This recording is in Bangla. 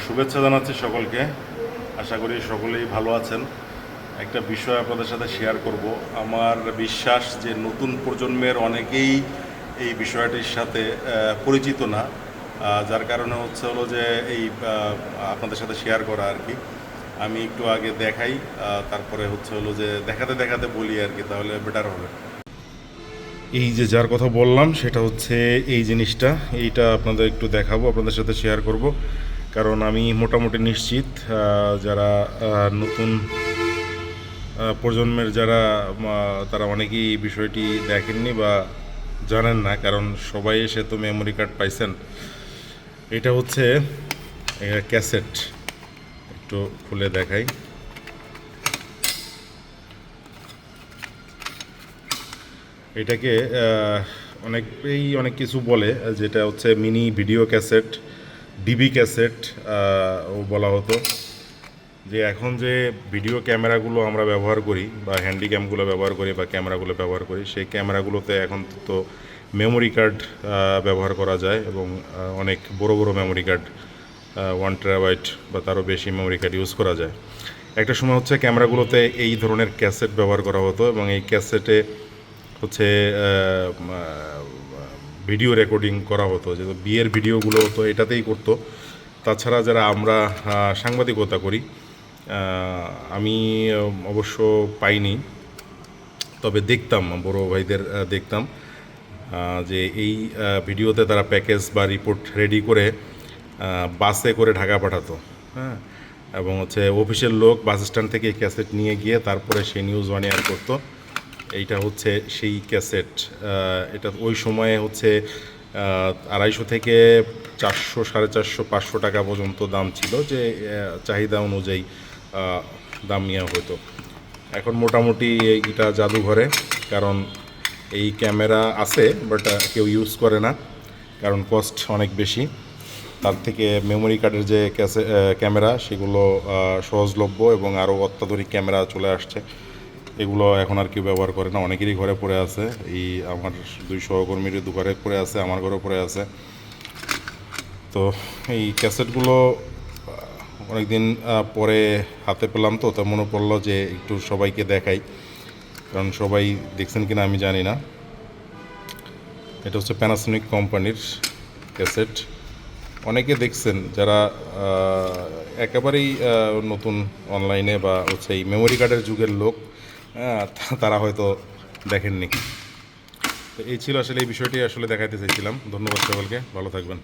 শুভেচ্ছা জানাচ্ছি সকলকে। আশা করি সকলেই ভালো আছেন। একটা বিষয় আপনাদের সাথে শেয়ার করব। আমার বিশ্বাস যে নতুন প্রজন্মের অনেকেই এই বিষয়টির সাথে পরিচিত না, যার কারণে হলো যে এই আপনাদের সাথে শেয়ার করা আর কি। আমি একটু আগে দেখাই, তারপরে হলো যে দেখাতে দেখাতে বলি আর কি, তাহলে বেটার হবে। এই যে যার কথা বললাম সেটা হচ্ছে এই জিনিসটা, এইটা আপনাদের একটু দেখাবো, আপনাদের সাথে শেয়ার করব। কারণ আমি মোটামুটি নিশ্চিত যারা নতুন প্রজন্মের যারা তারা অনেকেই এই বিষয়টি দেখেননি বা জানেন না, কারণ সবাই এসে তো মেমোরি কার্ড পাইছেন। এটা হচ্ছে ক্যাসেট, একটু খুলে দেখাই। এটাকে অনেক কিছু বলে, যেটা হচ্ছে mini video cassette, DV cassette ও বলা হতো। যে এখন যে ভিডিও ক্যামেরাগুলো আমরা ব্যবহার করি বা হ্যান্ডিক্যামগুলো ব্যবহার করি বা ক্যামেরাগুলো ব্যবহার করি, সেই ক্যামেরাগুলোতে এখন তো মেমোরি কার্ড ব্যবহার করা যায়, এবং অনেক বড় বড় মেমোরি কার্ড 1 টেরাবাইট বা তারও বেশি মেমোরি কার্ড ইউজ করা যায়। একটা সময় হচ্ছে ক্যামেরাগুলোতে এই ধরনের ক্যাসেট ব্যবহার করা হতো, এবং এই ক্যাসেটে হচ্ছে ভিডিও রেকর্ডিং করা হতো, যে বিয়ের ভিডিওগুলো তো এটাতেই করতো। তাছাড়া যারা আমরা সাংবাদিকতা করি, আমি অবশ্য পাইনি, তবে দেখতাম বড় ভাইদের দেখতাম যে এই ভিডিওতে তারা প্যাকেজ বা রিপোর্ট রেডি করে বাসে করে ঢাকা পাঠাতো। হ্যাঁ, এবং হচ্ছে অফিসের লোক বাস স্ট্যান্ড থেকে ক্যাসেট নিয়ে গিয়ে তারপরে সেই নিউজ ওয়ান এয়ার করতো। এইটা হচ্ছে সেই ক্যাসেট। এটা ওই সময়ে হচ্ছে 250 থেকে 400, 450, 500 টাকা পর্যন্ত দাম ছিল, যে চাহিদা অনুযায়ী দাম নেওয়া হতো। এখন মোটামুটি এইটা জাদুঘরে, কারণ এই ক্যামেরা আছে বাট কেউ ইউজ করে না, কারণ কস্ট অনেক বেশি। তার থেকে মেমোরি কার্ডের যে ক্যামেরা, সেগুলো সহজলভ্য, এবং আরও অত্যাধুনিক ক্যামেরা চলে আসছে। এগুলো এখন আর কেউ ব্যবহার করে না, অনেকেরই ঘরে পড়ে আছে। এই আমার 2 সহকর্মীর ঘরে পড়ে আছে, আমার ঘরে পড়ে আছে। তো এই ক্যাসেটগুলো অনেকদিন পরে হাতে পেলাম, তো তা মনে পড়লো যে একটু সবাইকে দেখাই, কারণ সবাই দেখছেন কিনা আমি জানি না। এটা হচ্ছে প্যানাসোনিক কোম্পানির ক্যাসেট। অনেকে দেখছেন যারা একেবারেই নতুন অনলাইনে বা হচ্ছে এই মেমোরি কার্ডের যুগের লোক, তারা হয়তো দেখেননি। তো এই ছিল আসলে এই বিষয়টি আসলে দেখাইতে চাইছিলাম। ধন্যবাদ সকলকে, ভালো থাকবেন।